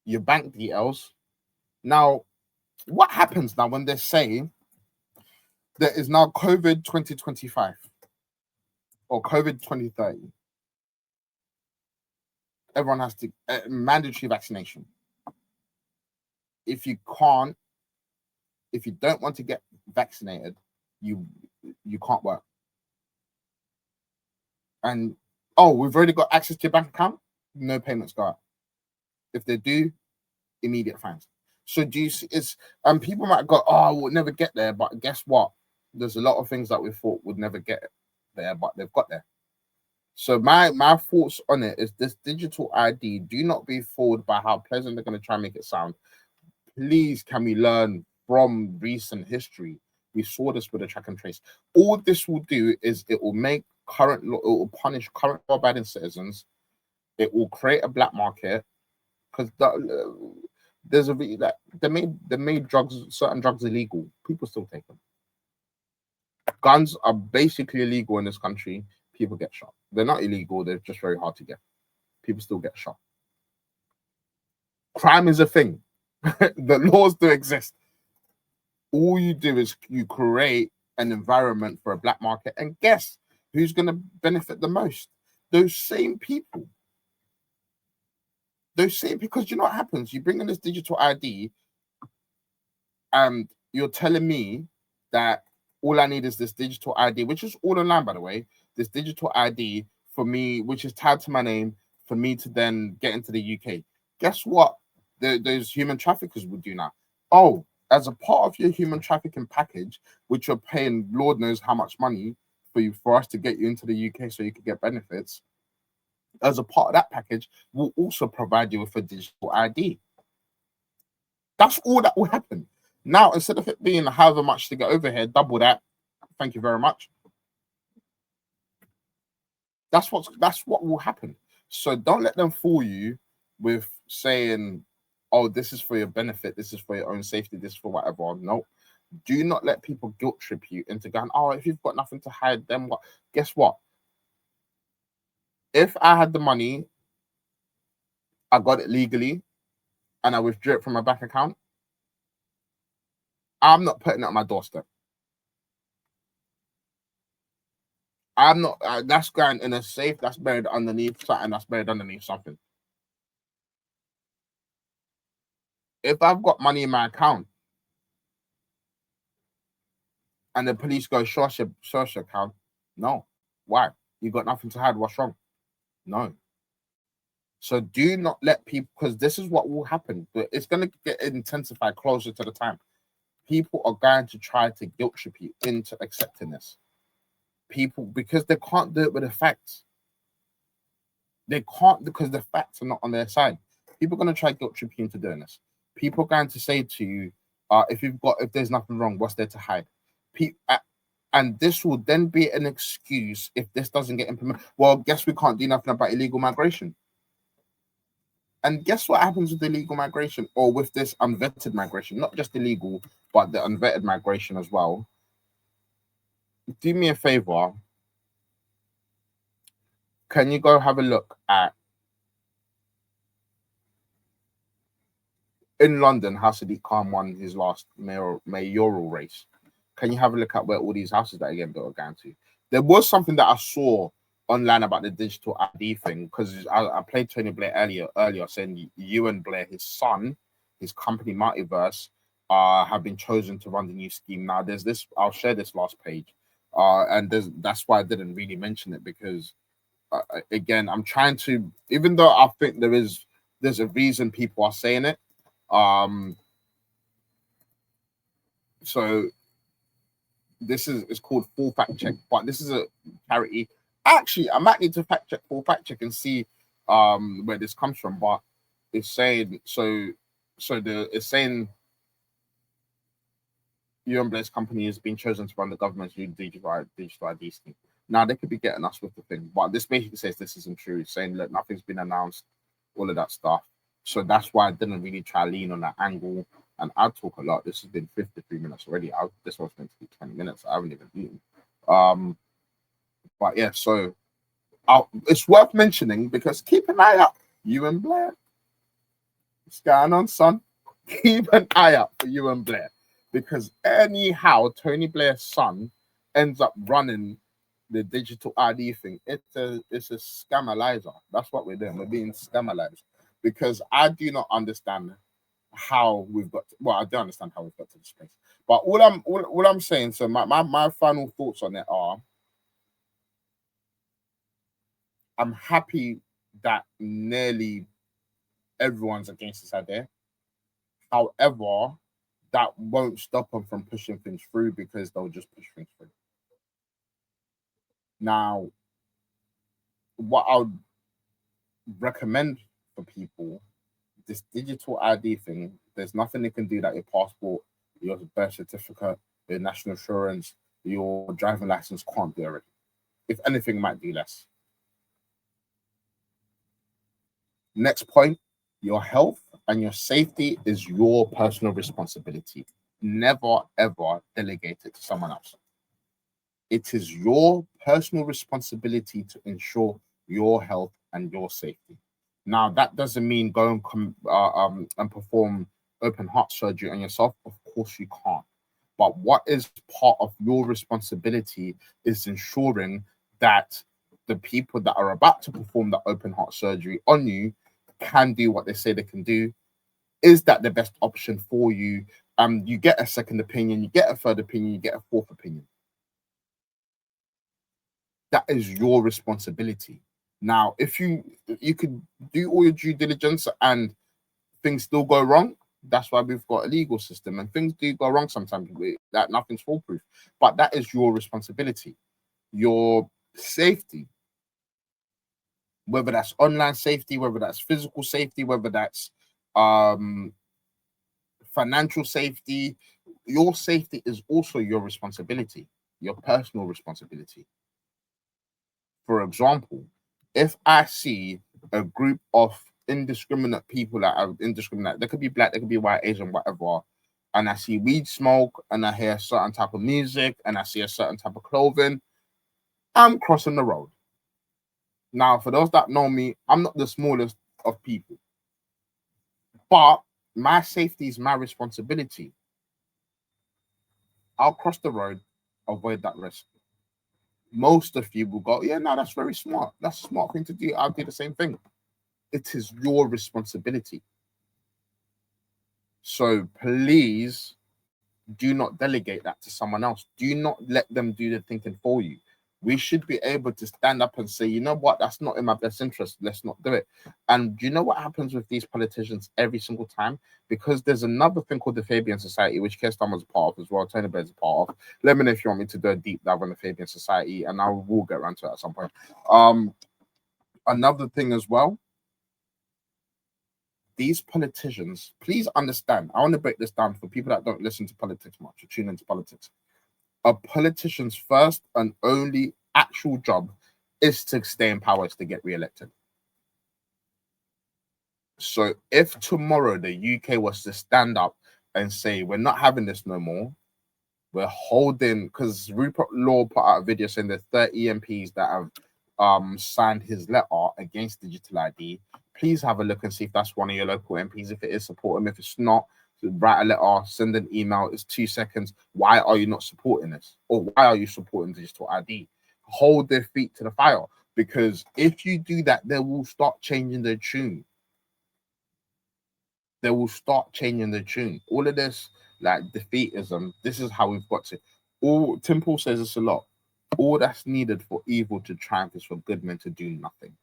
your bank details. Now, what happens now when they say there is now COVID 2025 or COVID 2030? Everyone has to mandatory vaccination. If you don't want to get vaccinated, you can't work. And oh, we've already got access to your bank account, no payments go out. If they do, immediate fines. So do you see, people might go, oh, we'll never get there, but guess what? There's a lot of things that we thought would never get there, but they've got there. So my thoughts on it is, this digital ID, do not be fooled by how pleasant they're going to try and make it sound. Please, can we learn from recent history? We saw this with the track and trace. All this will do is it will make it will punish current law-abiding citizens. It will create a black market. because there's a that they made certain drugs illegal. People still take them. Guns are basically illegal in this country. People get shot. They're not illegal. They're just very hard to get. People still get shot. Crime is a thing. The laws do exist. All you do is you create an environment for a black market, and guess who's going to benefit the most? Those same people. Because you know what happens? You bring in this digital ID, and you're telling me that all I need is this digital ID, which is all online, by the way. This digital ID for me, which is tied to my name, for me to then get into the UK. Guess what? Those human traffickers will do now. Oh, as a part of your human trafficking package, which you're paying Lord knows how much money for us to get you into the UK so you can get benefits. As a part of that package, we'll also provide you with a digital ID. That's all that will happen. Now, instead of it being however much to get over here, double that. Thank you very much. That's what will happen. So don't let them fool you with saying, oh, this is for your benefit, this is for your own safety, this is for whatever. No. Do not let people guilt trip you into going, oh, if you've got nothing to hide, then what? Guess what? If I had the money, I got it legally, and I withdrew it from my bank account, I'm not putting it on my doorstep. I'm not, that's going in a safe, that's buried underneath something, that's buried underneath something. If I've got money in my account and the police go, search your account, no. Why? You got nothing to hide, what's wrong? No. So do not let people, because this is what will happen. It's going to get intensified closer to the time. People are going to try to guilt trip you into accepting this. People, because they can't do it with the facts. They can't, because the facts are not on their side. People are going to try guilt trip you into doing this. People are going to say to you, if there's nothing wrong, what's there to hide? And this will then be an excuse if this doesn't get implemented. Well, guess we can't do nothing about illegal migration. And guess what happens with illegal migration, or with this unvetted migration? Not just illegal, but the unvetted migration as well. Do me a favor. Can you go have a look at, in London, how Sadiq Khan won his last mayoral race? Can you have a look at where all these houses that are getting built are going to? There was something that I saw online about the digital ID thing, because I played Tony Blair earlier saying Euan Blair, his son, his company Multiverse, have been chosen to run the new scheme. Now there's this, I'll share this last page, and that's why I didn't really mention it, because again, I'm trying to, even though I think there's a reason people are saying it, so this is called Full Fact Check, but this is a charity. Actually, I might need to full fact check and see where this comes from, but it's saying it's saying Euan Blair's company has been chosen to run the government's new digital ID scheme. Now they could be getting us with the thing, but this basically says this isn't true. It's saying that nothing's been announced, all of that stuff. So that's why I didn't really try to lean on that angle. And I talk a lot. This has been 53 minutes already. This one's meant to be 20 minutes. I haven't even eaten. But yeah, so it's worth mentioning, because keep an eye out, Euan Blair. What's going on, son? Keep an eye out for Euan Blair, because anyhow, Tony Blair's son ends up running the digital ID thing. It's a scamalizer. That's what we're doing. We're being scamalized, because I do not understand how we've got to, well, I do understand how we've got to this place. But all I'm saying, so my final thoughts on it are, I'm happy that nearly everyone's against this idea. However, that won't stop them from pushing things through, because they'll just push things through. Now, what I would recommend for people, this digital ID thing, there's nothing they can do that your passport, your birth certificate, your national insurance, your driving license can't do already. If anything, might do less. Next point, Your health and your safety is your personal responsibility. Never, ever delegate it to someone else. It is your personal responsibility to ensure your health and your safety. Now, that doesn't mean go and perform open heart surgery on yourself. Of course you can't. But what is part of your responsibility is ensuring that the people that are about to perform the open heart surgery on you can do what they say they can do. Is that the best option for you? You get a second opinion, you get a third opinion, you get a fourth opinion. That is your responsibility. Now, if you could do all your due diligence and things still go wrong, that's why we've got a legal system, and things do go wrong sometimes. That nothing's foolproof, but that is your responsibility. Your safety, whether that's online safety, whether that's physical safety, whether that's financial safety, your safety is also your responsibility, your personal responsibility. For example, if I see a group of indiscriminate people that are indiscriminate, they could be black, they could be white, Asian, whatever, and I see weed smoke and I hear a certain type of music and I see a certain type of clothing, I'm crossing the road. Now, for those that know me, I'm not the smallest of people, but my safety is my responsibility. I'll cross the road, avoid that risk. Most of you will go, yeah, no, that's very smart. That's a smart thing to do. I'll do the same thing. It is your responsibility. So please do not delegate that to someone else. Do not let them do the thinking for you. We should be able to stand up and say, you know what, that's not in my best interest. Let's not do it. And do you know what happens with these politicians every single time? Because there's another thing called the Fabian Society, which Keir Starmer is a part of as well. Tony Blair's a part of. Let me know if you want me to do a deep dive on the Fabian Society, and I will get around to it at some point. Another thing as well, these politicians, please understand, I want to break this down for people that don't listen to politics much or tune into politics. A politician's first and only actual job is to stay in power, is to get re-elected. So if tomorrow the UK was to stand up and say, we're not having this no more, we're holding, because Rupert Law put out a video saying there's 30 MPs that have signed his letter against digital ID. Please have a look and see if that's one of your local MPs. If it is, support him. If it's not, write a letter, send an email. It's 2 seconds. Why are you not supporting this? Or why are you supporting digital ID? Hold their feet to the fire, because if you do that, they will start changing their tune. They will start changing their tune. All of this, like defeatism, this is how we've got to. Tim Paul says this a lot. All that's needed for evil to triumph is for good men to do nothing.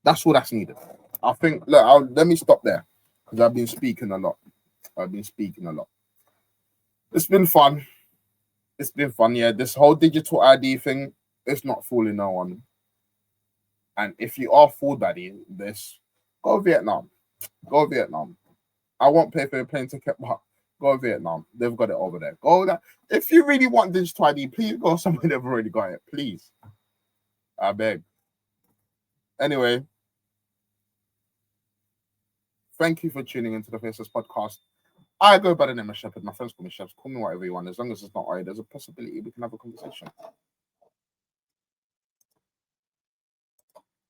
That's all that's needed. I think, look, let me stop there, because I've been speaking a lot. It's been fun. Yeah. This whole digital ID thing, it's not fooling no one. And if you are fooled by this, go Vietnam. I won't pay for your plane ticket, but go Vietnam. They've got it over there. Go there. If you really want digital ID, please go somewhere they've already got it. Please. I beg. Anyway, thank you for tuning into the Faceless podcast. I go by the name of Shepherd. My friends call me Shepherd. Call me whatever you want. As long as it's not I, there's a possibility we can have a conversation.